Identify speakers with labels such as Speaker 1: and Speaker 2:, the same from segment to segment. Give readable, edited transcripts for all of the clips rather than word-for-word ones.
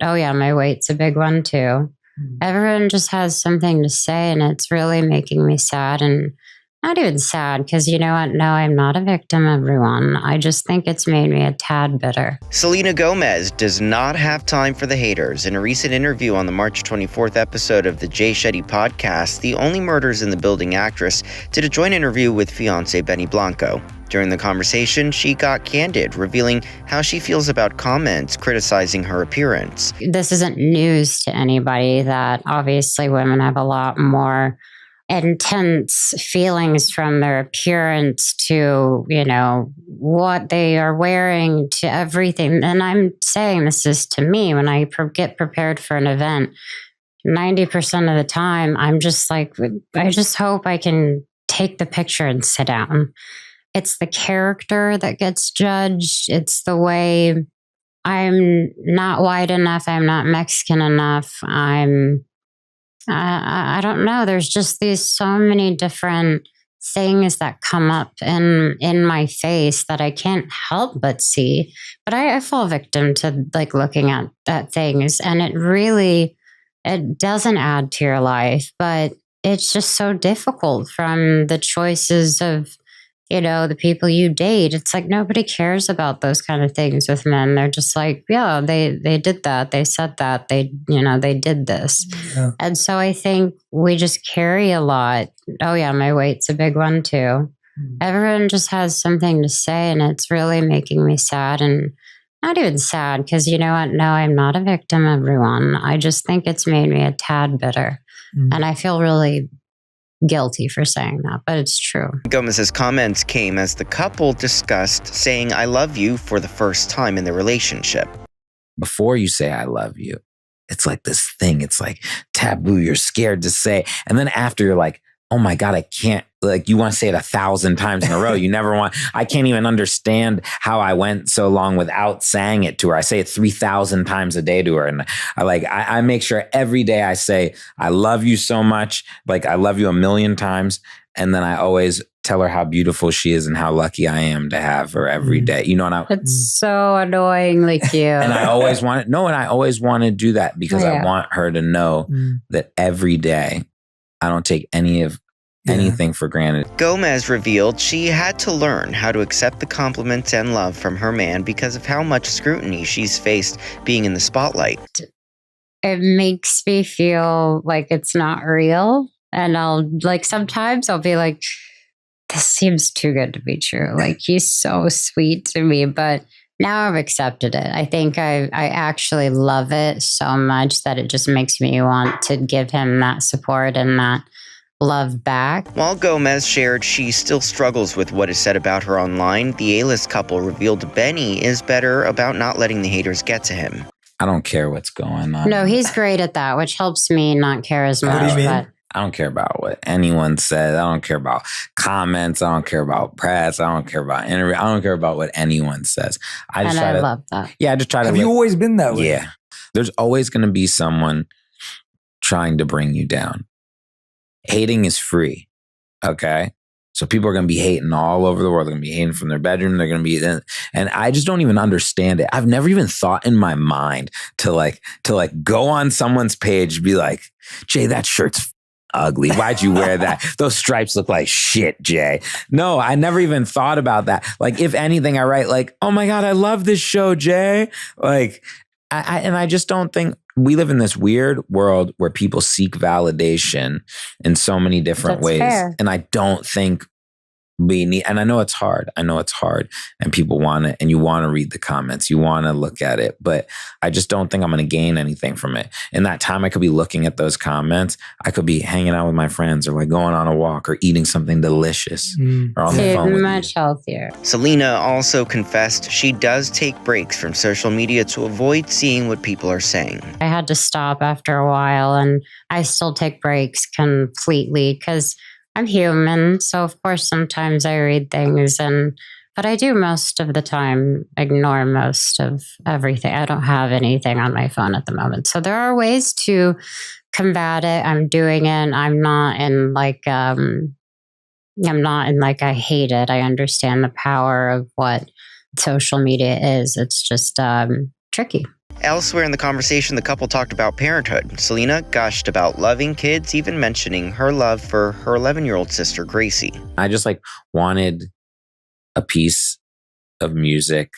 Speaker 1: oh yeah, my weight's a big one too. Everyone just has something to say, and it's really making me sad. And not even sad, because you know what? No, I'm not a victim, everyone. I just think it's made me a tad bitter.
Speaker 2: Selena Gomez does not have time for the haters. In a recent interview on the March 24th episode of the Shetty Podcast, the Only Murders in the Building actress did a joint interview with fiancé Benny Blanco. During the conversation, she got candid, revealing how she feels about comments criticizing her appearance.
Speaker 1: This isn't news to anybody that obviously women have a lot more intense feelings from their appearance to, you know, what they are wearing to everything. And I'm saying this is to me when I get prepared for an event. 90% of the time, I'm just like, I just hope I can take the picture and sit down. It's the character that gets judged. It's the way I'm not white enough. I'm not Mexican enough. I don't know. There's just so many different things that come up in my face that I can't help but see. But I fall victim to like looking at things, and it doesn't add to your life, but it's just so difficult from the choices of, you know, the people you date. It's like nobody cares about those kind of things with men. They're just like, yeah, they did that. They said that. They did this. Yeah. And so I think we just carry a lot. Oh yeah, my weight's a big one too. Everyone just has something to say, and it's really making me sad. And not even sad, because you know what? No, I'm not a victim, everyone. I just think it's made me a tad bitter. And I feel really guilty for saying that, but it's true.
Speaker 2: Gomez's comments came as the couple discussed saying "I love you" for the first time in their relationship.
Speaker 3: Before you say "I love you," it's like this thing. It's like taboo. You're scared to say. And then after, you're like, oh my God, I can't. Like, you want to say it 1,000 times in a row. You never want. I can't even understand how I went so long without saying it to her. I say it 3,000 times a day to her. And I make sure every day I say, I love you so much. Like, I love you 1,000,000 times. And then I always tell her how beautiful she is and how lucky I am to have her every day. You know, and
Speaker 1: it's so annoyingly cute.
Speaker 3: And I always want to do that because I want her to know that every day I don't take anything for granted.
Speaker 2: Gomez revealed she had to learn how to accept the compliments and love from her man because of how much scrutiny she's faced being in the spotlight.
Speaker 1: It makes me feel like it's not real. And sometimes I'll be like, this seems too good to be true. Like, he's so sweet to me, but now I've accepted it. I think I actually love it so much that it just makes me want to give him that support and that love back.
Speaker 2: While Gomez shared she still struggles with what is said about her online, the A-list couple revealed Benny is better about not letting the haters get to him.
Speaker 3: I don't care what's going on.
Speaker 1: No, he's great at that, which helps me not care as much.
Speaker 3: What do you mean? But I don't care about what anyone says. I don't care about comments. I don't care about press. I don't care about interview. I don't care about what anyone says. I love that. Yeah, I just try to.
Speaker 4: Have you always been that way?
Speaker 3: Yeah. There's always going to be someone trying to bring you down. Hating is free. Okay. So people are going to be hating all over the world. They're going to be hating from their bedroom. They're going to be, and I just don't even understand it. I've never even thought in my mind to go on someone's page and be like, Jay, that shirt's ugly. Why'd you wear that? Those stripes look like shit, Jay. No, I never even thought about that. Like, if anything, I write like, oh my God, I love this show, Jay. Like, I just don't think we live in this weird world where people seek validation in so many different ways. Fair. And I don't think we need, and I know it's hard. And people want it, and you want to read the comments. You want to look at it, but I just don't think I'm going to gain anything from it. In that time, I could be looking at those comments. I could be hanging out with my friends, or like going on a walk, or eating something delicious, or on the phone with
Speaker 1: much healthier.
Speaker 2: Selena also confessed she does take breaks from social media to avoid seeing what people are saying.
Speaker 1: I had to stop after a while, and I still take breaks completely because I'm human, so of course sometimes I read things, but I do most of the time ignore most of everything. I don't have anything on my phone at the moment. So there are ways to combat it. I'm doing it. I'm not in like I hate it. I understand the power of what social media is. It's just tricky.
Speaker 2: Elsewhere in the conversation, the couple talked about parenthood. Selena gushed about loving kids, even mentioning her love for her 11-year-old sister, Gracie.
Speaker 3: I just wanted a piece of music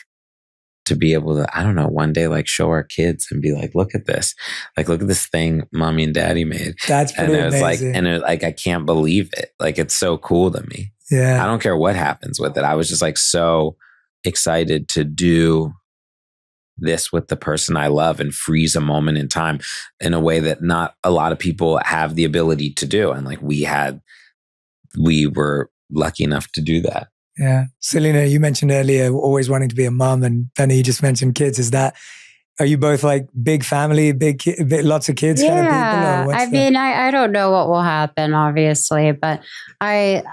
Speaker 3: to be able to, I don't know, one day show our kids and be like, look at this. Look at this thing mommy and daddy made.
Speaker 4: That's pretty amazing.
Speaker 3: I can't believe it. It's so cool to me.
Speaker 4: Yeah.
Speaker 3: I don't care what happens with it. I was just so excited to do this with the person I love and freeze a moment in time in a way that not a lot of people have the ability to do. And we were lucky enough to do that.
Speaker 4: Yeah. Selena, you mentioned earlier always wanting to be a mom, and then you just mentioned kids. Are you both big family, lots of kids kind of people?
Speaker 1: I mean, I don't know what will happen, obviously, but I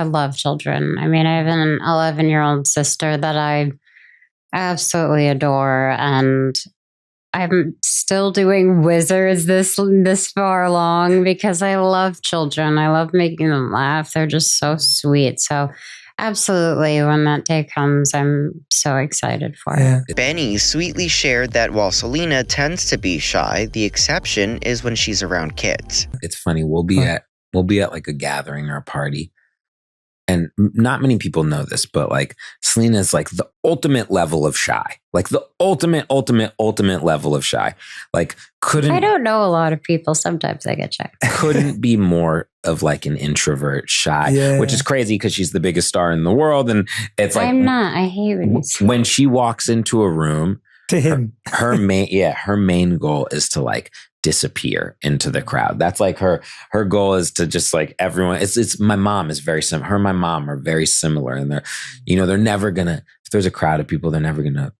Speaker 1: love children. I mean, I have an 11-year-old sister that I absolutely adore, and I'm still doing wizards this far along because I love children. I love making them laugh. They're just so sweet. So absolutely, when that day comes, I'm so excited for it.
Speaker 2: Benny sweetly shared that while Selena tends to be shy, the exception is when she's around kids.
Speaker 3: It's funny. We'll be at a gathering or a party, and not many people know this, but Selena's the ultimate level of shy, the ultimate level of shy. I
Speaker 1: don't know a lot of people. Sometimes I get shy.
Speaker 3: Couldn't be more of an introvert, shy, which is crazy because she's the biggest star in the world. And it's
Speaker 1: I'm not. I hate
Speaker 3: when she walks into a room.
Speaker 4: To him,
Speaker 3: her main goal is to disappear into the crowd. That's her goal is to just everyone. It's my mom is very similar. Her and my mom are very similar, and they're never gonna. If there's a crowd of people, they're never gonna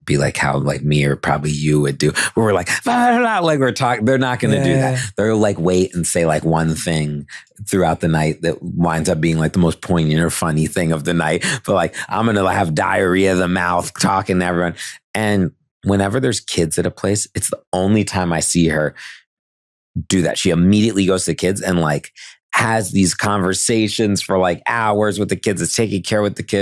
Speaker 3: be how me or probably you would do. Where we're we're talking. They're not gonna do that. They'll wait and say one thing throughout the night that winds up being the most poignant or funny thing of the night. But I'm gonna have diarrhea of the mouth talking to everyone. And whenever there's kids at a place, it's the only time I see her do that. She immediately goes to the kids and has these conversations for hours with the kids. It's taking care with the kids.